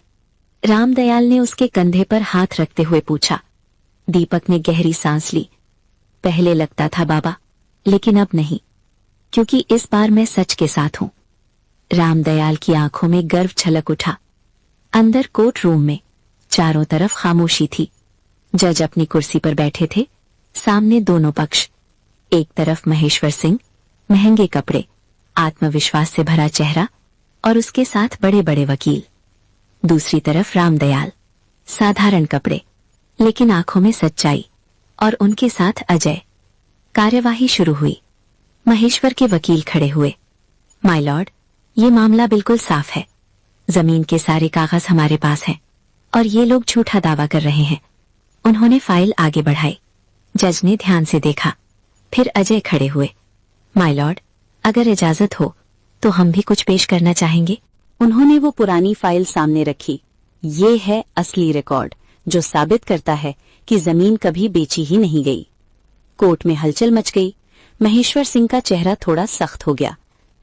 रामदयाल ने उसके कंधे पर हाथ रखते हुए पूछा। दीपक ने गहरी सांस ली। पहले लगता था बाबा, लेकिन अब नहीं, क्योंकि इस बार मैं सच के साथ हूं। रामदयाल की आंखों में गर्व छलक उठा। अंदर कोर्ट रूम में चारों तरफ खामोशी थी। जज अपनी कुर्सी पर बैठे थे। सामने दोनों पक्ष। एक तरफ महेश्वर सिंह, महंगे कपड़े, आत्मविश्वास से भरा चेहरा और उसके साथ बड़े बड़े वकील। दूसरी तरफ रामदयाल, साधारण कपड़े लेकिन आंखों में सच्चाई, और उनके साथ अजय। कार्यवाही शुरू हुई। महेश्वर के वकील खड़े हुए। माय लॉर्ड, ये मामला बिल्कुल साफ है। जमीन के सारे कागज हमारे पास हैं और ये लोग झूठा दावा कर रहे हैं। उन्होंने फाइल आगे बढ़ाई। जज ने ध्यान से देखा। फिर अजय खड़े हुए। माय लॉर्ड, अगर इजाजत हो तो हम भी कुछ पेश करना चाहेंगे। उन्होंने वो पुरानी फाइल सामने रखी। ये है असली रिकॉर्ड, जो साबित करता है कि जमीन कभी बेची ही नहीं गई। कोर्ट में हलचल मच गई। महेश्वर सिंह का चेहरा थोड़ा सख्त हो गया।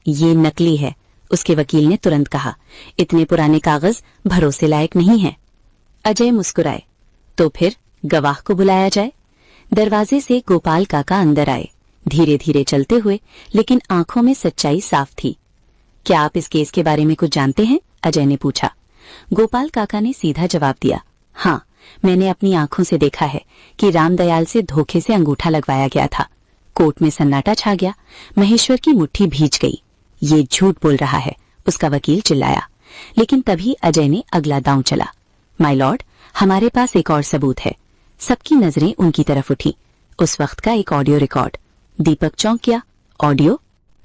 ये नकली है, उसके वकील ने तुरंत कहा। इतने पुराने कागज भरोसे लायक नहीं हैं। अजय मुस्कुराए। तो फिर गवाह को बुलाया जाए। दरवाजे से गोपाल काका अंदर आए, धीरे धीरे चलते हुए, लेकिन आंखों में सच्चाई साफ थी। क्या आप इस केस के बारे में कुछ जानते हैं? अजय ने पूछा। गोपाल काका ने सीधा जवाब दिया, हाँ, मैंने अपनी आंखों से देखा है कि रामदयाल से धोखे से अंगूठा लगवाया गया था। कोर्ट में सन्नाटा छा गया। महेश्वर की मुट्ठी भीज गई। ये झूठ बोल रहा है, उसका वकील चिल्लाया। लेकिन तभी अजय ने अगला दांव चला। माय लॉर्ड, हमारे पास एक और सबूत है। सबकी नजरें उनकी तरफ उठी। उस वक्त का एक ऑडियो रिकॉर्ड। दीपक चौंक गया। ऑडियो?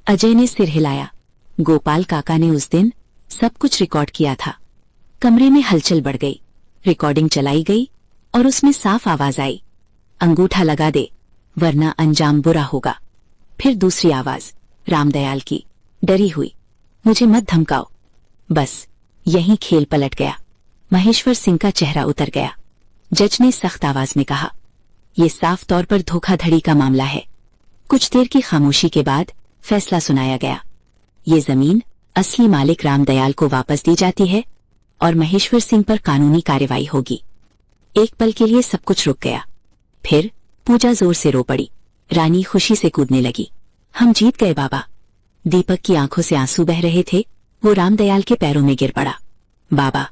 अजय ने सिर हिलाया। गोपाल काका ने उस दिन सब कुछ रिकॉर्ड किया था। कमरे में हलचल बढ़ गई। रिकॉर्डिंग चलाई गई और उसमें साफ आवाज आई, अंगूठा लगा दे वरना अंजाम बुरा होगा। फिर दूसरी आवाज रामदयाल की, डरी हुई, मुझे मत धमकाओ। बस यहीं खेल पलट गया। महेश्वर सिंह का चेहरा उतर गया। जज ने सख्त आवाज में कहा, यह साफ तौर पर धोखाधड़ी का मामला है। कुछ देर की खामोशी के बाद फैसला सुनाया गया। ये जमीन असली मालिक रामदयाल को वापस दी जाती है और महेश्वर सिंह पर कानूनी कार्रवाई होगी। एक पल के लिए सब कुछ रुक गया। फिर पूजा जोर से रो पड़ी। रानी खुशी से कूदने लगी। हम जीत गए बाबा। दीपक की आंखों से आंसू बह रहे थे। वो रामदयाल के पैरों में गिर पड़ा। बाबा,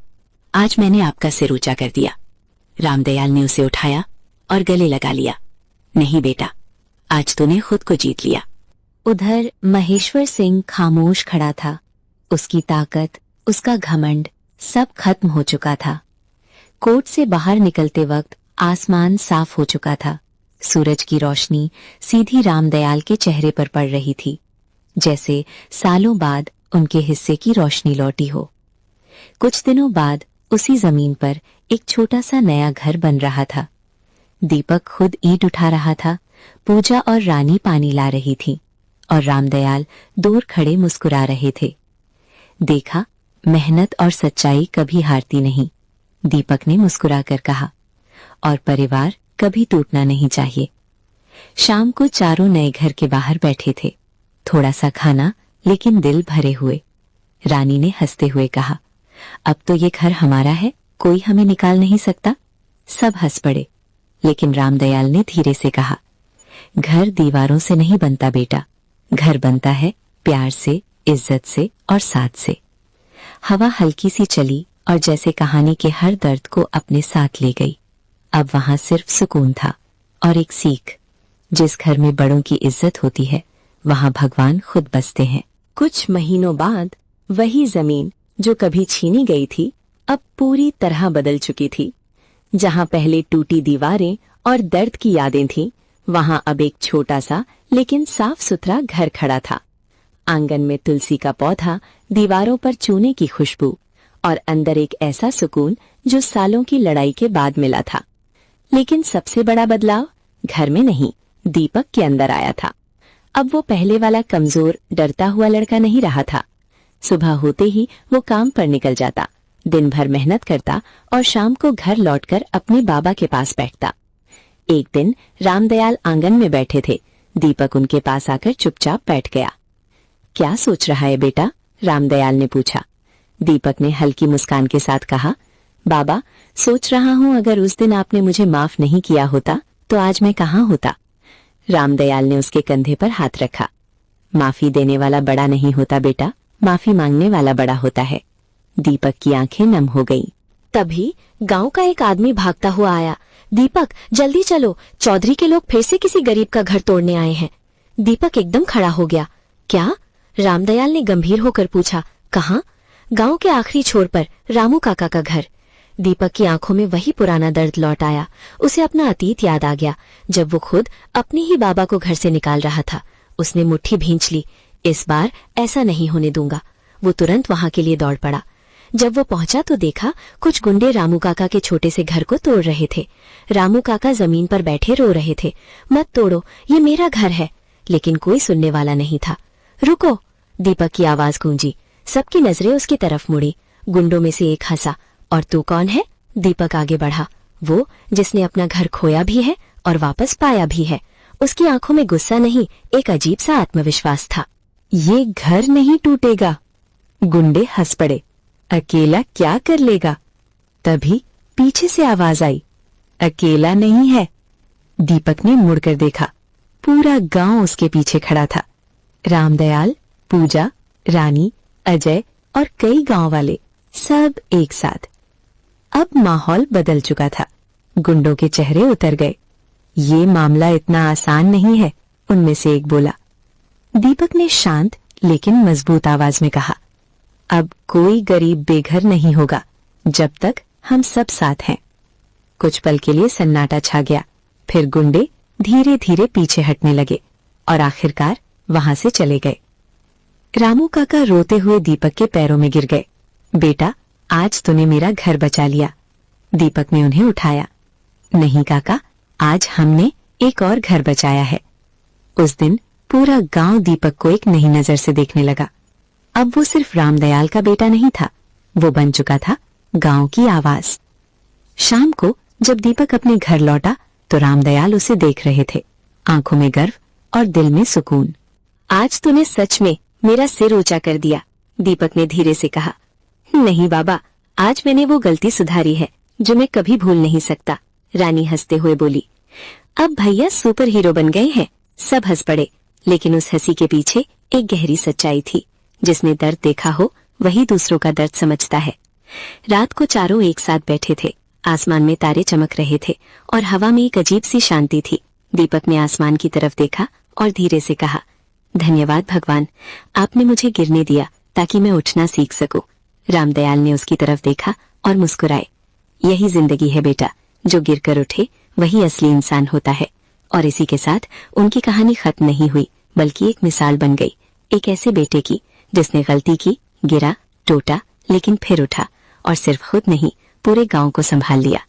आज मैंने आपका सिर ऊंचा कर दिया। रामदयाल ने उसे उठाया और गले लगा लिया। नहीं बेटा, आज तूने खुद को जीत लिया। उधर महेश्वर सिंह खामोश खड़ा था। उसकी ताकत, उसका घमंड सब खत्म हो चुका था। कोर्ट से बाहर निकलते वक्त आसमान साफ हो चुका था। सूरज की रोशनी सीधी रामदयाल के चेहरे पर पड़ रही थी, जैसे सालों बाद उनके हिस्से की रोशनी लौटी हो। कुछ दिनों बाद उसी जमीन पर एक छोटा सा नया घर बन रहा था। दीपक खुद ईंट उठा रहा था, पूजा और रानी पानी ला रही थी और रामदयाल दूर खड़े मुस्कुरा रहे थे। देखा, मेहनत और सच्चाई कभी हारती नहीं, दीपक ने मुस्कुराकर कहा, और परिवार कभी टूटना नहीं चाहिए। शाम को चारों नए घर के बाहर बैठे थे। थोड़ा सा खाना, लेकिन दिल भरे हुए। रानी ने हंसते हुए कहा, अब तो ये घर हमारा है, कोई हमें निकाल नहीं सकता। सब हंस पड़े, लेकिन रामदयाल ने धीरे से कहा, घर दीवारों से नहीं बनता बेटा, घर बनता है प्यार से, इज्जत से और साथ से। हवा हल्की सी चली और जैसे कहानी के हर दर्द को अपने साथ ले गई। अब वहां सिर्फ सुकून था और एक सीख, जिस घर में बड़ों की इज्जत होती है वहां भगवान खुद बसते हैं। कुछ महीनों बाद वही जमीन जो कभी छीनी गई थी अब पूरी तरह बदल चुकी थी। जहां पहले टूटी दीवारें और दर्द की यादें थीं, वहां अब एक छोटा सा लेकिन साफ सुथरा घर खड़ा था। आंगन में तुलसी का पौधा, दीवारों पर चूने की खुशबू और अंदर एक ऐसा सुकून जो सालों की लड़ाई के बाद मिला था। लेकिन सबसे बड़ा बदलाव घर में नहीं, दीपक के अंदर आया था। अब वो पहले वाला कमजोर, डरता हुआ लड़का नहीं रहा था। सुबह होते ही वो काम पर निकल जाता, दिन भर मेहनत करता और शाम को घर लौटकर अपने बाबा के पास बैठता। एक दिन रामदयाल आंगन में बैठे थे। दीपक उनके पास आकर चुपचाप बैठ गया। क्या सोच रहा है बेटा? रामदयाल ने पूछा। दीपक ने हल्की मुस्कान के साथ कहा, बाबा, सोच रहा हूं अगर उस दिन आपने मुझे माफ नहीं किया होता तो आज मैं कहाँ होता। रामदयाल ने उसके कंधे पर हाथ रखा। माफी देने वाला बड़ा नहीं होता बेटा, माफी मांगने वाला बड़ा होता है। दीपक की आंखें नम हो गईं। तभी गांव का एक आदमी भागता हुआ आया। दीपक, जल्दी चलो, चौधरी के लोग फिर से किसी गरीब का घर तोड़ने आए हैं। दीपक एकदम खड़ा हो गया। क्या? रामदयाल ने गंभीर होकर पूछा। कहाँ? गांव के आखिरी छोर पर, रामू काका का घर। दीपक की आंखों में वही पुराना दर्द लौट आया। उसे अपना अतीत याद आ गया, जब वो खुद अपने ही बाबा को घर से निकाल रहा था। उसने मुट्ठी भींच ली। इस बार ऐसा नहीं होने दूंगा। वो तुरंत वहां के लिए दौड़ पड़ा। जब वो पहुंचा तो देखा कुछ गुंडे रामू काका के छोटे से घर को तोड़ रहे थे। रामू काका जमीन पर बैठे रो रहे थे। मत तोड़ो, ये मेरा घर है। लेकिन कोई सुनने वाला नहीं था। रुको, दीपक की आवाज गूंजी। सबकी नजरें उसकी तरफ मुड़ी। गुंडों में से एक हंसा। और तू कौन है? दीपक आगे बढ़ा। वो जिसने अपना घर खोया भी है और वापस पाया भी है। उसकी आंखों में गुस्सा नहीं, एक अजीब सा आत्मविश्वास था। ये घर नहीं टूटेगा। गुंडे हंस पड़े। अकेला क्या कर लेगा? तभी पीछे से आवाज आई, अकेला नहीं है। दीपक ने मुड़कर देखा। पूरा गांव उसके पीछे खड़ा था। रामदयाल, पूजा, रानी, अजय और कई गांव वाले, सब एक साथ। अब माहौल बदल चुका था। गुंडों के चेहरे उतर गए। ये मामला इतना आसान नहीं है, उनमें से एक बोला। दीपक ने शांत लेकिन मजबूत आवाज में कहा, अब कोई गरीब बेघर नहीं होगा जब तक हम सब साथ हैं। कुछ पल के लिए सन्नाटा छा गया। फिर गुंडे धीरे धीरे पीछे हटने लगे और आखिरकार वहां से चले गए। रामू काका रोते हुए दीपक के पैरों में गिर गए। बेटा, आज तूने मेरा घर बचा लिया। दीपक ने उन्हें उठाया। नहीं काका, आज हमने एक और घर बचाया है। उस दिन पूरा गांव दीपक को एक नई नजर से देखने लगा। अब वो सिर्फ रामदयाल का बेटा नहीं था, वो बन चुका था गांव की आवाज। शाम को जब दीपक अपने घर लौटा तो रामदयाल उसे देख रहे थे, आंखों में गर्व और दिल में सुकून। आज तूने सच में मेरा सिर ऊंचा कर दिया, दीपक ने धीरे से कहा। नहीं बाबा, आज मैंने वो गलती सुधारी है जो मैं कभी भूल नहीं सकता, रानी हंसते हुए बोली। अब भैया सुपर हीरो बन गए हैं। सब हंस पड़े, लेकिन उस हंसी के पीछे एक गहरी सच्चाई थी। जिसने दर्द देखा हो वही दूसरों का दर्द समझता है। रात को चारों एक साथ बैठे थे। आसमान में तारे चमक रहे थे और हवा में एक अजीब सी शांति थी। दीपक ने आसमान की तरफ देखा और धीरे से कहा, धन्यवाद भगवान, आपने मुझे गिरने दिया ताकि मैं उठना सीख सकूं। रामदयाल ने उसकी तरफ देखा और मुस्कुराए। यही जिंदगी है बेटा, जो गिरकर उठे वही असली इंसान होता है। और इसी के साथ उनकी कहानी खत्म नहीं हुई, बल्कि एक मिसाल बन गई, एक ऐसे बेटे की जिसने गलती की, गिरा, टूटा, लेकिन फिर उठा और सिर्फ खुद नहीं पूरे गांव को संभाल लिया।